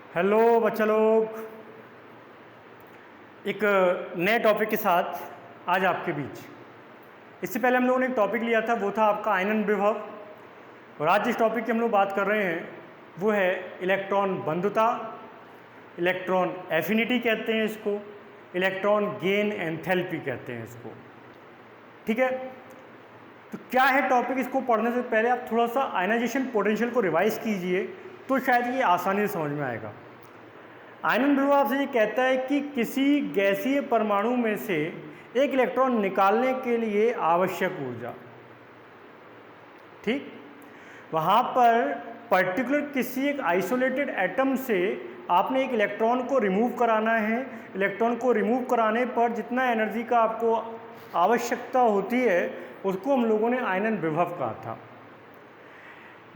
Hello बच्चा लोग, एक नए टॉपिक के साथ आज आपके बीच। इससे पहले हम लोगों ने एक टॉपिक लिया था, वो था आपका आयनन विभव। और आज जिस टॉपिक की हम लोग बात कर रहे हैं वो है इलेक्ट्रॉन बंधुता, इलेक्ट्रॉन एफिनिटी कहते हैं इसको, इलेक्ट्रॉन गेन एंथैल्पी कहते हैं इसको। ठीक है, तो क्या है टॉपिक, इसको पढ़ने से पहले आप थोड़ा सा आयनाइजेशन पोटेंशियल को रिवाइज कीजिए तो शायद ये आसानी से समझ में आएगा। आयनन विभव आपसे ये कहता है कि किसी गैसीय परमाणु में से एक इलेक्ट्रॉन निकालने के लिए आवश्यक ऊर्जा, ठीक, वहाँ पर पर्टिकुलर किसी एक आइसोलेटेड एटम से आपने एक इलेक्ट्रॉन को रिमूव कराना है। इलेक्ट्रॉन को रिमूव कराने पर जितना एनर्जी का आपको आवश्यकता होती है उसको हम लोगों ने आयनन विभव कहा था।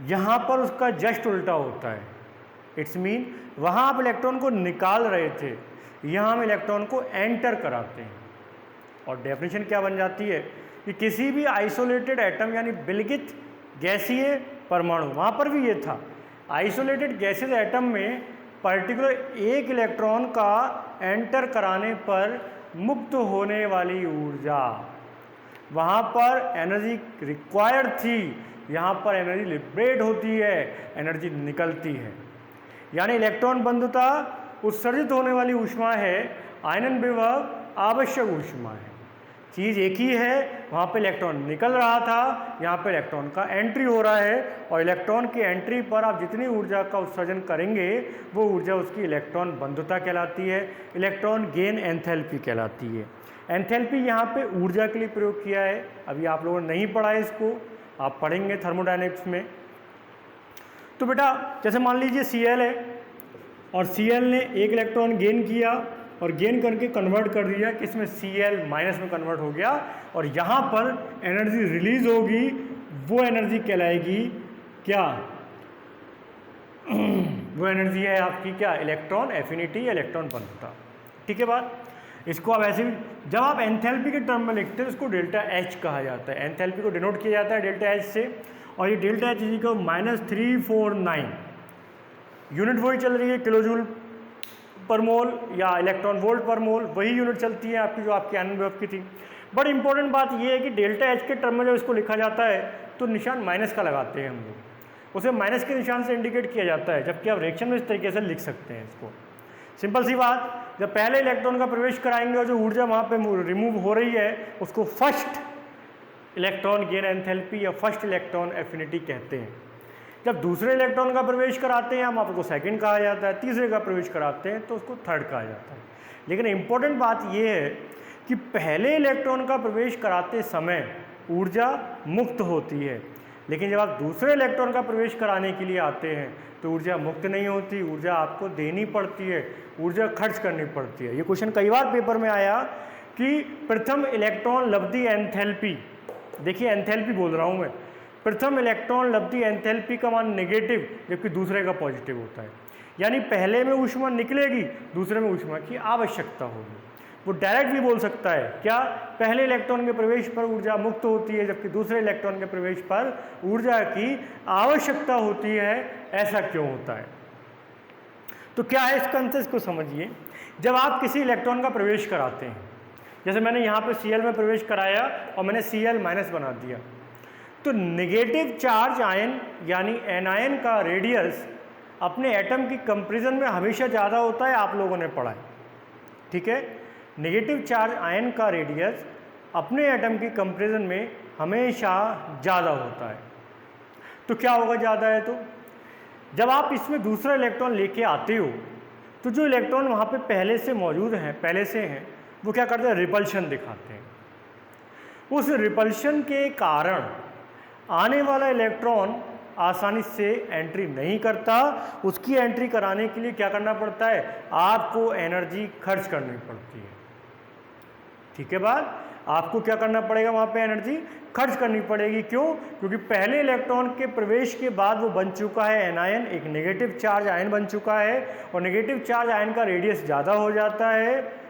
यहाँ पर उसका जस्ट उल्टा होता है। इट्स मीन वहाँ आप इलेक्ट्रॉन को निकाल रहे थे, यहाँ हम इलेक्ट्रॉन को एंटर कराते हैं। और डेफिनेशन क्या बन जाती है कि किसी भी आइसोलेटेड एटम यानी विलगित गैसीय परमाणु, वहाँ पर भी ये था, आइसोलेटेड गैसीय एटम में पर्टिकुलर एक इलेक्ट्रॉन का एंटर कराने पर मुक्त होने वाली ऊर्जा, वहाँ पर एनर्जी रिक्वायर्ड थी, यहाँ पर एनर्जी लिबरेट होती है, एनर्जी निकलती है। यानी इलेक्ट्रॉन बंधुता उत्सर्जित होने वाली ऊष्मा है, आयनन विभव आवश्यक ऊष्मा है। चीज़ एक ही है, वहाँ पे इलेक्ट्रॉन निकल रहा था, यहाँ पे इलेक्ट्रॉन का एंट्री हो रहा है। और इलेक्ट्रॉन की एंट्री पर आप जितनी ऊर्जा का उत्सर्जन करेंगे वो ऊर्जा उसकी इलेक्ट्रॉन बंधुता कहलाती है, इलेक्ट्रॉन गेन एंथैल्पी कहलाती है। एंथैल्पी यहाँ पे ऊर्जा के लिए प्रयोग किया है, अभी आप लोगों ने नहीं पढ़ा है इसको, आप पढ़ेंगे थर्मोडायनेमिक्स में। तो बेटा जैसे मान लीजिए Cl है और Cl ने एक इलेक्ट्रॉन गेन किया और गेन करके कन्वर्ट कर दिया कि इसमें Cl माइनस में कन्वर्ट हो गया, और यहाँ पर एनर्जी रिलीज होगी, वो एनर्जी कहलाएगी क्या? वो एनर्जी है आपकी क्या? इलेक्ट्रॉन एफिनिटी, इलेक्ट्रॉन बंधुता। ठीक है बात। इसको आप ऐसे भी जब आप एंथैल्पी के टर्म में लिखते हैं उसको डेल्टा H कहा जाता है। एंथैल्पी को डिनोट किया जाता है डेल्टा H से, और ये delta H is equal -349 unit वही चल रही है, किलो जूल पर मोल या इलेक्ट्रॉन वोल्ट पर मोल, वही यूनिट चलती है आपकी जो आपकी आयनन विभव की थी। बट इंपॉर्टेंट बात ये है कि डेल्टा H के टर्म में जब इसको लिखा जाता है तो निशान माइनस का लगाते हैं हम लोग, उसे माइनस के निशान से इंडिकेट किया जाता है, जबकि आप रिएक्शन में इस तरीके से लिख सकते हैं इसको। सिंपल सी बात, जब पहले इलेक्ट्रॉन का प्रवेश कराएंगे और जो ऊर्जा वहाँ पे रिमूव हो रही है उसको फर्स्ट इलेक्ट्रॉन गेन एंथैल्पी या फर्स्ट इलेक्ट्रॉन एफिनिटी कहते हैं। जब दूसरे इलेक्ट्रॉन का प्रवेश कराते हैं हम आपको सेकंड कहा जाता है, तीसरे का प्रवेश कराते हैं तो उसको थर्ड कहा जाता है। लेकिन इम्पोर्टेंट बात यह है कि पहले इलेक्ट्रॉन का प्रवेश कराते समय ऊर्जा मुक्त होती है, लेकिन जब आप दूसरे इलेक्ट्रॉन का प्रवेश कराने के लिए आते हैं तो ऊर्जा मुक्त नहीं होती, ऊर्जा आपको देनी पड़ती है, ऊर्जा खर्च करनी पड़ती है। ये क्वेश्चन कई बार पेपर में आया कि प्रथम इलेक्ट्रॉन लब्धि एंथैल्पी, देखिए एंथैल्पी बोल रहा हूँ मैं, प्रथम इलेक्ट्रॉन लब्धि एंथैल्पी का मान नेगेटिव जबकि दूसरे का पॉजिटिव होता है। यानी पहले में ऊष्मा निकलेगी, दूसरे में ऊष्मा की आवश्यकता होगी। वो डायरेक्ट भी बोल सकता है क्या, पहले इलेक्ट्रॉन के प्रवेश पर ऊर्जा मुक्त होती है जबकि दूसरे इलेक्ट्रॉन के प्रवेश पर ऊर्जा की आवश्यकता होती है, ऐसा क्यों होता है? तो क्या है इसका आंसर, इसको समझिए। जब आप किसी इलेक्ट्रॉन का प्रवेश कराते हैं, जैसे मैंने यहाँ पे Cl में प्रवेश कराया और मैंने Cl माइनस बना दिया, तो नेगेटिव चार्ज आयन यानी एनायन का रेडियस अपने एटम की कंपैरिजन में हमेशा ज़्यादा होता है, आप लोगों ने पढ़ा है। ठीक है, नेगेटिव चार्ज आयन का रेडियस अपने एटम की कंपैरिजन में हमेशा ज़्यादा होता है। तो क्या होगा ज़्यादा है तो, जब आप इसमें दूसरा इलेक्ट्रॉन लेके आते हो तो जो इलेक्ट्रॉन वहाँ पे पहले से मौजूद हैं, पहले से हैं, वो क्या करते हैं, रिपल्शन दिखाते हैं। उस रिपल्शन के कारण आने वाला इलेक्ट्रॉन आसानी से एंट्री नहीं करता, उसकी एंट्री कराने के लिए क्या करना पड़ता है, आपको एनर्जी खर्च करनी पड़ती है। ठीक है बात, आपको क्या करना पड़ेगा, वहाँ पे एनर्जी खर्च करनी पड़ेगी। क्यों? क्योंकि पहले इलेक्ट्रॉन के प्रवेश के बाद वो बन चुका है एनायन, एक नेगेटिव चार्ज आयन बन चुका है, और नेगेटिव चार्ज आयन का रेडियस ज़्यादा हो जाता है,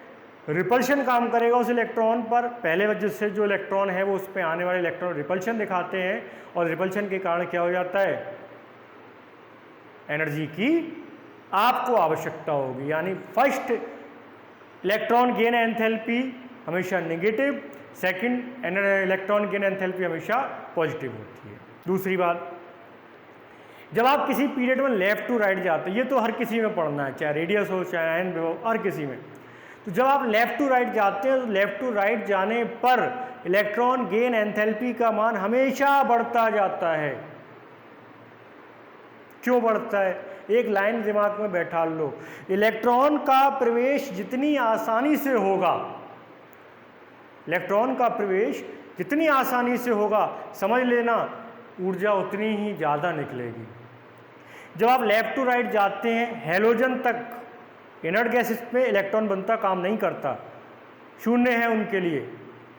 रिपल्शन काम करेगा उस इलेक्ट्रॉन पर, पहले वजह से जो इलेक्ट्रॉन है वो उस पर आने वाले इलेक्ट्रॉन रिपल्शन दिखाते हैं, और रिपल्शन के कारण क्या हो जाता है, एनर्जी की आपको आवश्यकता होगी, यानी फर्स्ट इलेक्ट्रॉन गेन एंथैल्पी हमेशा negative, second electron gain enthalpy हमेशा पॉजिटिव होती है। दूसरी बात, जब आप किसी पीरियड में लेफ्ट टू राइट जाते हैं, ये तो हर किसी में पढ़ना है, चाहे रेडियस हो चाहे आयन हो, हर किसी में, तो जब आप लेफ्ट टू राइट जाते हैं तो लेफ्ट टू राइट जाने पर इलेक्ट्रॉन गेन एंथैल्पी का मान हमेशा बढ़ता जाता है। क्यों बढ़ता है? एक लाइन दिमाग में बैठा लो, इलेक्ट्रॉन का प्रवेश जितनी आसानी से होगा, इलेक्ट्रॉन का प्रवेश जितनी आसानी से होगा, समझ लेना ऊर्जा उतनी ही ज़्यादा निकलेगी। जब आप लेफ्ट टू राइट जाते हैं, हैलोजन तक इनर्ट गैसेस में इलेक्ट्रॉन बनता काम नहीं करता, शून्य है उनके लिए,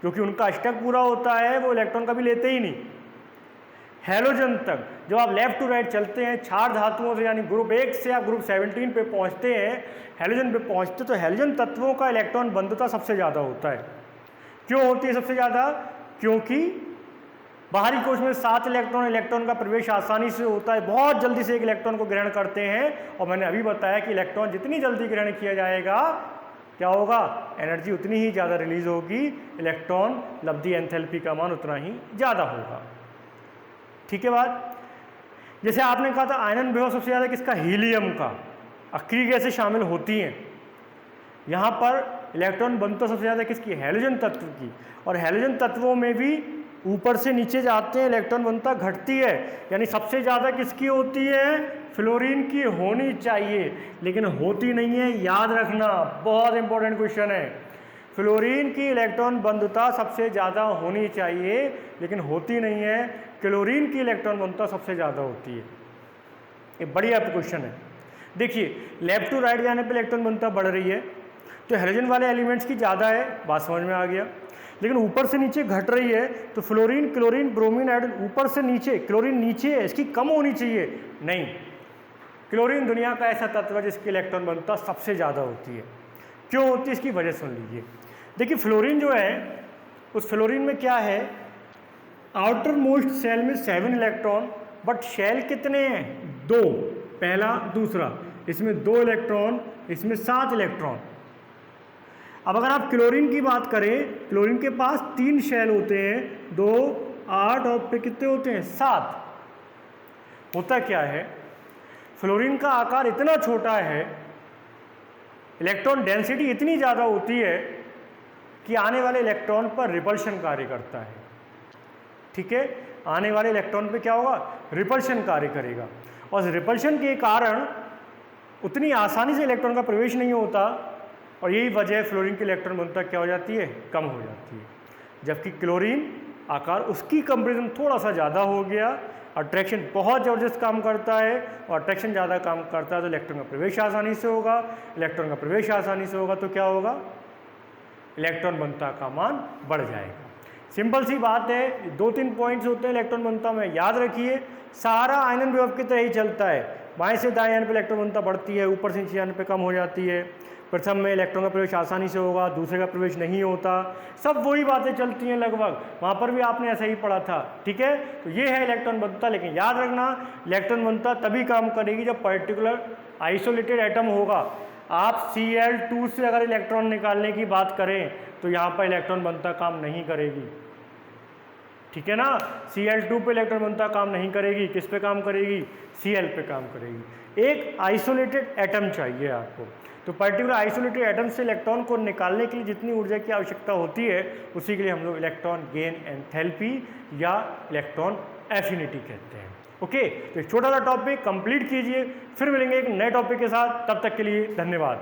क्योंकि उनका अष्टक पूरा होता है, वो इलेक्ट्रॉन कभी लेते ही नहीं। हैलोजन तक जब आप लेफ्ट टू राइट चलते हैं, क्षार धातुओं से यानी ग्रुप 1 से आप ग्रुप 17 पे पहुंचते हैं, हैलोजन पे पहुंचते, तो हैलोजन तत्वों का इलेक्ट्रॉन बंधुता सबसे ज़्यादा होता है। क्यों होती है सबसे ज़्यादा? क्योंकि बाहरी कोश में 7 इलेक्ट्रॉन का प्रवेश आसानी से होता है, बहुत जल्दी से एक इलेक्ट्रॉन को ग्रहण करते हैं, और मैंने अभी बताया कि इलेक्ट्रॉन जितनी जल्दी ग्रहण किया जाएगा क्या होगा, एनर्जी उतनी ही ज़्यादा रिलीज होगी, इलेक्ट्रॉन लब्धि एंथैल्पी का मान उतना ही ज़्यादा होगा। ठीक है बात? जैसे आपने कहा था आयनन विभव सबसे ज़्यादा किसका, हीलियम का, अक्रिय गैसें शामिल होती हैं, यहाँ पर इलेक्ट्रॉन बनता सबसे ज़्यादा किसकी, हैलोजन तत्व की, और हैलोजन तत्वों में भी ऊपर से नीचे जाते हैं इलेक्ट्रॉन बनता घटती है, यानी सबसे ज़्यादा किसकी होती है, फ्लोरीन की होनी चाहिए, लेकिन होती नहीं है, याद रखना, बहुत इंपॉर्टेंट क्वेश्चन है। फ्लोरीन की इलेक्ट्रॉन बंधुता सबसे ज़्यादा होनी चाहिए, लेकिन होती नहीं है, क्लोरीन की इलेक्ट्रॉन बंधुता सबसे ज़्यादा होती है। ये बढ़िया क्वेश्चन है। देखिए लेफ्ट टू राइट जाने पर इलेक्ट्रॉन बंधुता बढ़ रही है, तो हैलोजन वाले एलिमेंट्स की ज़्यादा है, बात समझ में आ गया, लेकिन ऊपर से नीचे घट रही है, तो फ्लोरीन, क्लोरीन, ब्रोमीन, आयोडीन, ऊपर से नीचे, क्लोरीन नीचे है, इसकी कम होनी चाहिए, नहीं, क्लोरीन दुनिया का ऐसा तत्व है जिसकी इलेक्ट्रॉन बंधुता सबसे ज़्यादा होती है। क्यों होती है इसकी वजह सुन लीजिए। देखिए फ्लोरीन जो है, उस फ्लोरीन में क्या है, आउटर मोस्ट सेल में 7 इलेक्ट्रॉन, बट शेल कितने हैं, 2, पहला दूसरा, इसमें 2 इलेक्ट्रॉन, इसमें 7 इलेक्ट्रॉन। अब अगर आप क्लोरीन की बात करें, क्लोरीन के पास 3 शेल होते हैं, 2, 8 और फिर कितने होते हैं, 7। होता क्या है, फ्लोरीन का आकार इतना छोटा है, इलेक्ट्रॉन डेंसिटी इतनी ज़्यादा होती है कि आने वाले इलेक्ट्रॉन पर रिपल्शन कार्य करता है। ठीक है, आने वाले इलेक्ट्रॉन पे क्या होगा, रिपल्शन कार्य करेगा, और रिपल्शन के कारण उतनी आसानी से इलेक्ट्रॉन का प्रवेश नहीं होता, और यही वजह है फ्लोरीन की इलेक्ट्रॉन बंधुता क्या हो जाती है, कम हो जाती है। जबकि क्लोरीन आकार उसकी कंपेरिजन थोड़ा सा ज़्यादा हो गया, अट्रैक्शन बहुत ज़बरदस्त काम करता है, और अट्रैक्शन ज़्यादा काम करता है तो इलेक्ट्रॉन का प्रवेश आसानी से होगा, इलेक्ट्रॉन का प्रवेश आसानी से होगा तो क्या होगा, इलेक्ट्रॉन बंधुता का मान बढ़ जाएगा। सिंपल सी बात है, 2-3 पॉइंट्स होते हैं इलेक्ट्रॉन बंधुता में, याद रखिए, सारा आयनन विभव की तरह ही चलता है, बाएं से दाएं आयन पर इलेक्ट्रॉन बंधुता बढ़ती है, ऊपर से नीचे आयन पर कम हो जाती है, प्रथम में इलेक्ट्रॉन का प्रवेश आसानी से होगा, दूसरे का प्रवेश नहीं होता, सब वही बातें चलती हैं लगभग, वहाँ पर भी आपने ऐसा ही पढ़ा था। ठीक है, तो ये है इलेक्ट्रॉन बंधुता, लेकिन याद रखना इलेक्ट्रॉन बंधुता तभी काम करेगी जब पर्टिकुलर आइसोलेटेड एटम होगा। आप Cl2 से अगर इलेक्ट्रॉन निकालने की बात करें तो यहाँ पर इलेक्ट्रॉन बंधुता काम नहीं करेगी। ठीक है ना, Cl2 पे इलेक्ट्रॉन बंधुता काम नहीं करेगी, किस पे काम करेगी, Cl पे काम करेगी। एक आइसोलेटेड एटम चाहिए आपको, तो पर्टिकुलर आइसोलेटेड एटम से इलेक्ट्रॉन को निकालने के लिए जितनी ऊर्जा की आवश्यकता होती है, उसी के लिए हम लोग इलेक्ट्रॉन गेन एंथैल्पी या इलेक्ट्रॉन एफिनिटी कहते हैं। ओके, तो एक छोटा सा टॉपिक कंप्लीट कीजिए, फिर मिलेंगे एक नए टॉपिक के साथ, तब तक के लिए धन्यवाद।